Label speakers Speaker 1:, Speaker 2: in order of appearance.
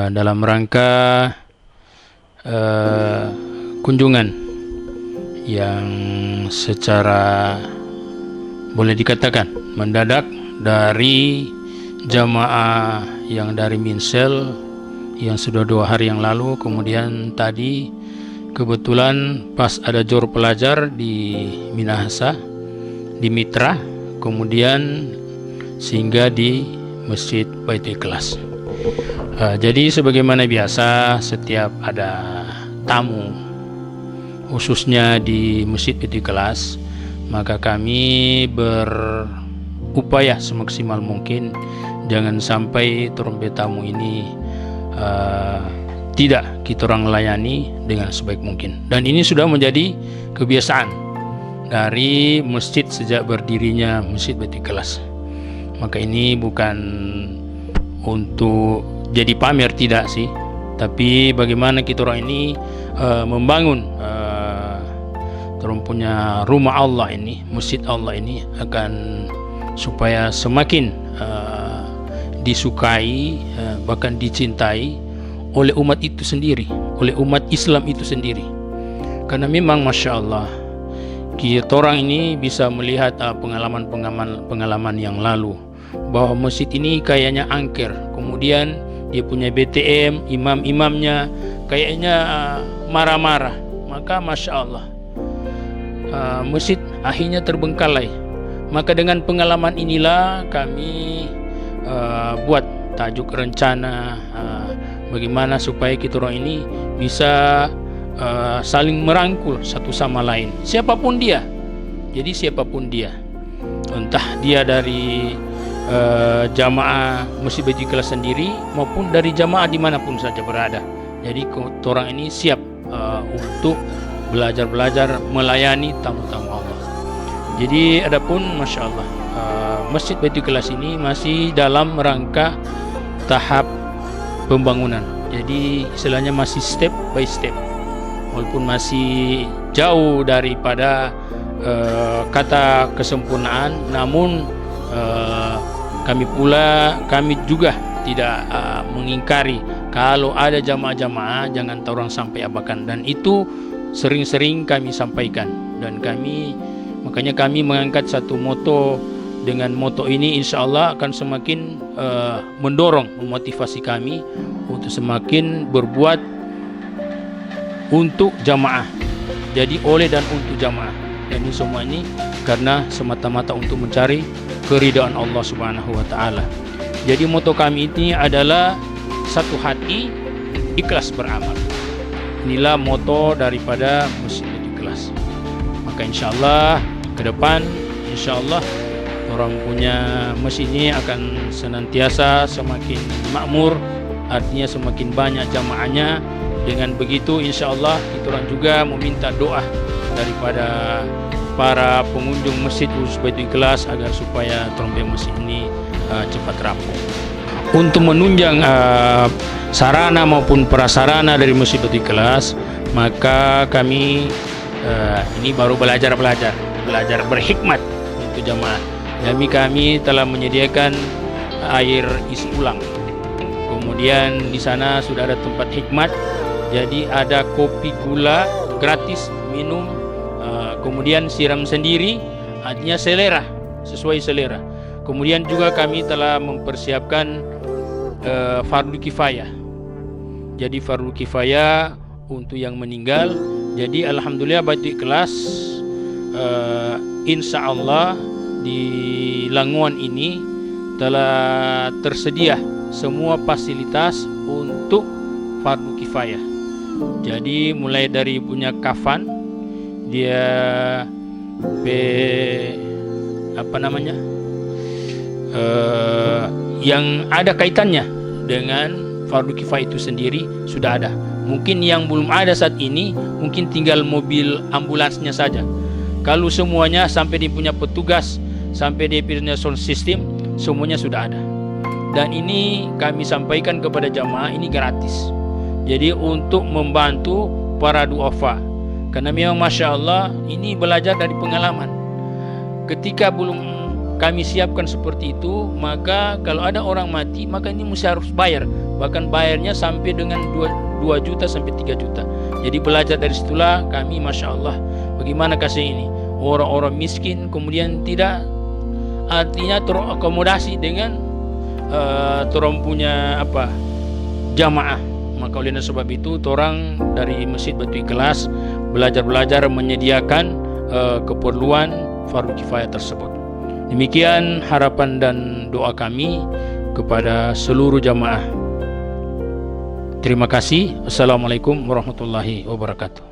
Speaker 1: dalam rangka kunjungan yang secara boleh dikatakan mendadak dari jamaah yang dari Minsel yang sudah 2 hari yang lalu. Kemudian tadi kebetulan pas ada jor pelajar di Minahasa, di Mitra, kemudian sehingga di Masjid Baitul Ikhlas. Jadi sebagaimana biasa setiap ada tamu khususnya di Masjid Baitul Ikhlas, maka kami berupaya semaksimal mungkin jangan sampai trompet tamu ini tidak kita orang layani dengan sebaik mungkin. Dan ini sudah menjadi kebiasaan dari masjid sejak berdirinya Masjid Baitul Ikhlas. Maka ini bukan untuk jadi pamer, tidak sih, tapi bagaimana kita orang ini membangun punya rumah Allah ini, masjid Allah ini akan supaya semakin disukai, bahkan dicintai oleh umat itu sendiri, oleh umat Islam itu sendiri. Karena memang Masya Allah kita orang ini bisa melihat pengalaman yang lalu bahwa masjid ini kayaknya angker, kemudian dia punya BTM, imam-imamnya kayaknya marah-marah, maka Masya Allah masjid akhirnya terbengkalai. Maka dengan pengalaman inilah kami buat tajuk rencana bagaimana supaya kita orang ini bisa saling merangkul satu sama lain, siapapun dia. Jadi siapapun dia, entah dia dari jamaah Masjid Baitul Ikhlas sendiri maupun dari jamaah dimanapun saja berada. Jadi kita orang ini siap untuk belajar melayani tamu-tamu Allah. Jadi adapun Masya Allah Masjid Baitul Ikhlas ini masih dalam rangka tahap pembangunan. Jadi istilahnya masih step by step, walaupun masih jauh daripada kata kesempurnaan, namun kami juga tidak mengingkari kalau ada jamaah-jamaah jangan orang sampai abakan, dan itu sering-sering kami sampaikan. Dan makanya kami mengangkat satu moto. Dengan moto ini insya Allah akan semakin mendorong, memotivasi kami untuk semakin berbuat untuk jamaah. Jadi oleh dan untuk jamaah. Dan ini semua ini karena semata-mata untuk mencari keridhaan Allah Subhanahu wa taala. Jadi moto kami ini adalah satu hati, ikhlas beramal. Inilah moto daripada Masjid Baitul Ikhlas. Maka insyaallah ke depan insyaallah orang punya masjid ini akan senantiasa semakin makmur, artinya semakin banyak jamaahnya. Dengan begitu insyaallah kita orang juga meminta doa daripada para pengunjung Masjid Baitul Ikhlas agar supaya trompet masjid ini cepat rampung. Untuk menunjang sarana maupun prasarana dari Masjid Baitul Ikhlas, maka kami ini baru belajar berhikmat untuk jamaah. Kami telah menyediakan air isi ulang. Kemudian di sana sudah ada tempat hikmat. Jadi ada kopi gula gratis minum. Kemudian siram sendiri, artinya selera, sesuai selera. Kemudian juga kami telah mempersiapkan fardu kifayah. Jadi fardu kifayah untuk yang meninggal. Jadi alhamdulillah Baitul Ikhlas insya Allah di Languan ini telah tersedia semua fasilitas untuk fardu kifayah. Jadi mulai dari punya kafan, dia yang ada kaitannya dengan fardu kifayah itu sendiri sudah ada. Mungkin yang belum ada saat ini mungkin tinggal mobil ambulansnya saja. Kalau semuanya sampai dia punya petugas, sampai dia punya sound system, semuanya sudah ada. Dan ini kami sampaikan kepada jamaah, ini gratis. Jadi untuk membantu para duafa. Karena memang Masya Allah ini belajar dari pengalaman. Ketika kami siapkan seperti itu, maka kalau ada orang mati, maka ini mesti harus bayar. Bahkan bayarnya sampai dengan 2 juta sampai 3 juta. Jadi belajar dari situlah kami, Masya Allah, bagaimana kasih ini orang-orang miskin kemudian tidak artinya terakomodasi dengan torang punya jamaah. Maka oleh sebab itu torang dari Masjid Batu Ikhlas belajar menyediakan keperluan fardu kifayah tersebut. Demikian harapan dan doa kami kepada seluruh jamaah. Terima kasih. Assalamualaikum warahmatullahi wabarakatuh.